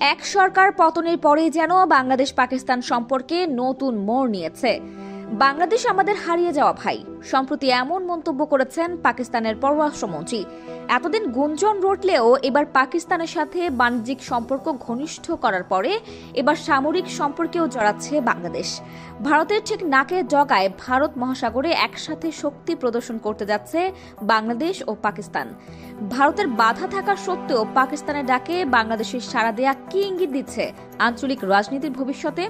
এক সরকার পতনের পরে যেন বাংলাদেশ পাকিস্তান সম্পর্কে নতুন মোড় নিয়েছে। বাংলাদেশ আমাদের হারিয়ে যাওয়া ভাই, সম্প্রতি এমন মন্তব্য করেছেন পাকিস্তানের পররাষ্ট্রমন্ত্রী। এতদিন গুঞ্জন রটলেও এবার পাকিস্তানের সাথে বাণিজ্যিক সম্পর্ক ঘনিষ্ঠ করার পরে এবার সামরিক সম্পর্কেও জড়াচ্ছে বাংলাদেশ। ভারতের ঠিক নাকের ডগায় ভারত মহাসাগরে একসাথে শক্তি প্রদর্শন করতে যাচ্ছে বাংলাদেশ ও পাকিস্তান। ভারতের বাধা থাকা সত্ত্বেও পাকিস্তানের ডাকে বাংলাদেশের সাড়া দেয়া কি ইঙ্গিত দিচ্ছে আঞ্চলিক রাজনীতির ভবিষ্যতে?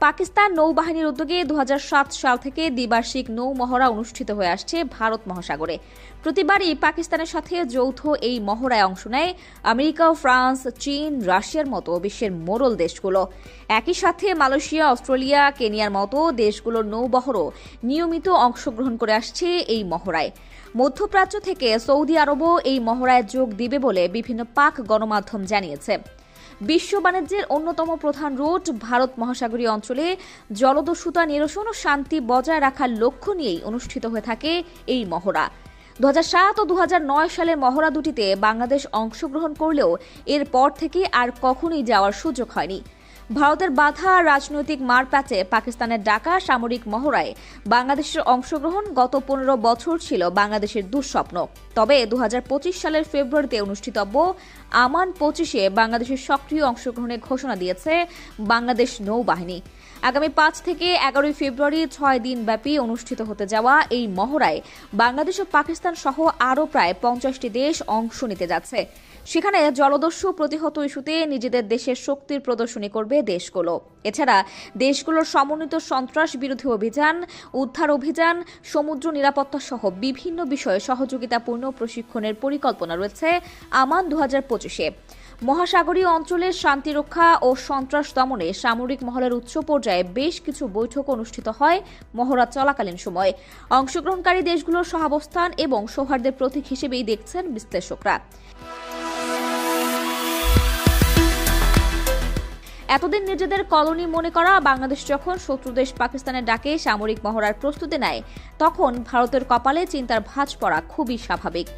পাকিস্তান নৌবাহিনীর উদ্যোগে 2007 সাল থেকে দ্বিবার্ষিক নৌ মহড়া অনুষ্ঠিত হয়ে আসছে ভারত মহাসাগরে। প্রতিবারই পাকিস্তানের সাথে যৌথ এই মহড়ায় অংশ নেয় আমেরিকা, ফ্রান্স, চীন, রাশিয়ার মতো বিশ্বের মোড়ল দেশগুলো। একই সাথে মালয়েশিয়া, অস্ট্রেলিয়া, কেনিয়ার মতো দেশগুলোর নৌবহরও নিয়মিত অংশগ্রহণ করে আসছে এই মহড়ায়। মধ্যপ্রাচ্য থেকে সৌদি আরবও এই মহড়ায় যোগ দিবে বলে বিভিন্ন পাক গণমাধ্যম জানিয়েছে। বিশ্ব বাণিজ্যের অন্যতম প্রধান রুট ভারত মহাসাগরীয় অঞ্চলে জলদস্যুতা নিরসন ও শান্তি বজায় রাখার লক্ষ্য নিয়েই অনুষ্ঠিত হয়ে থাকে এই মহড়া। 2007 ও 2009 সালের মহড়া দুটিতে বাংলাদেশ অংশগ্রহণ করলেও এরপর থেকে আর কখনোই যাওয়ার সুযোগ হয়নি। ভারতের বাধা রাজনৈতিক মারপ্যাচে পাকিস্তানের ডাকা সামরিক মহড়ায় বাংলাদেশের অংশগ্রহণ গত 15 বছর ছিল বাংলাদেশের দুঃস্বপ্ন। তবে 2025 সালের ফেব্রুয়ারিতে অনুষ্ঠিতব্য আমান 25-এ বাংলাদেশের সক্রিয় অংশগ্রহণের ঘোষণা দিয়েছে বাংলাদেশ নৌবাহিনী। আগামী 5 থেকে 11 ফেব্রুয়ারি 6 দিন ব্যাপী অনুষ্ঠিত হতে যাওয়া এই মহড়ায় বাংলাদেশ ও পাকিস্তান সহ আরও প্রায় 50টি দেশ অংশ নিতে যাচ্ছে। সেখানে জলদস্যু প্রতিহত ইস্যুতে নিজেদের দেশের শক্তির প্রদর্শনী করবে দেশগুলো। এছাড়া দেশগুলোর সমন্বিত সন্ত্রাস বিরোধী অভিযান, উদ্ধার অভিযান, সমুদ্র নিরাপত্তা সহ বিভিন্ন বিষয়ে সহযোগিতাপূর্ণ প্রশিক্ষণের পরিকল্পনা রয়েছে আমান 2025-এ। মহাসাগরীয় অঞ্চলের শান্তিরক্ষা ও সন্ত্রাস দমনে সামরিক মহলের উচ্চ পর্যায়ে বেশ কিছু বৈঠক অনুষ্ঠিত হয় মহড়া চলাকালীন সময়ে। অংশগ্রহণকারী দেশগুলোর সহাবস্থান এবং সৌহার্দ্যের প্রতীক হিসেবেই দেখছেন বিশ্লেষকরা। এতদিন নিজেদের কলোনি মনে করা বাংলাদেশ যখন শত্রুদেশ পাকিস্তানের ডাকে সামরিক মহড়ার প্রস্তুতি নেয়, তখন ভারতের কপালে চিন্তার ভাঁজ পড়া খুবই স্বাভাবিক।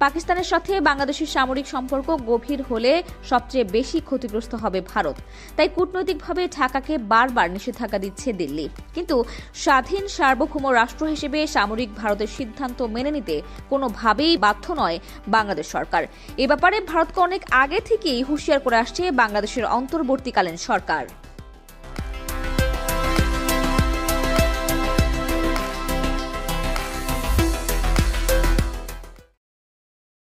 পাকিস্তানের সাথে বাংলাদেশের সামরিক সম্পর্ক গভীর হলে সবচেয়ে বেশি ক্ষতিগ্রস্ত হবে ভারত। তাই কূটনৈতিকভাবে ঢাকাকে বারবার নিষেধাজ্ঞা দিচ্ছে দিল্লি। কিন্তু স্বাধীন সার্বভৌম রাষ্ট্র হিসেবে সামরিক ভারতের সিদ্ধান্ত মেনে নিতে কোনোভাবেই বাধ্য নয় বাংলাদেশ সরকার। এ ব্যাপারে ভারতকে অনেক আগে থেকেই হুঁশিয়ার করে আসছে বাংলাদেশের অন্তর্বর্তীকালীন সরকার।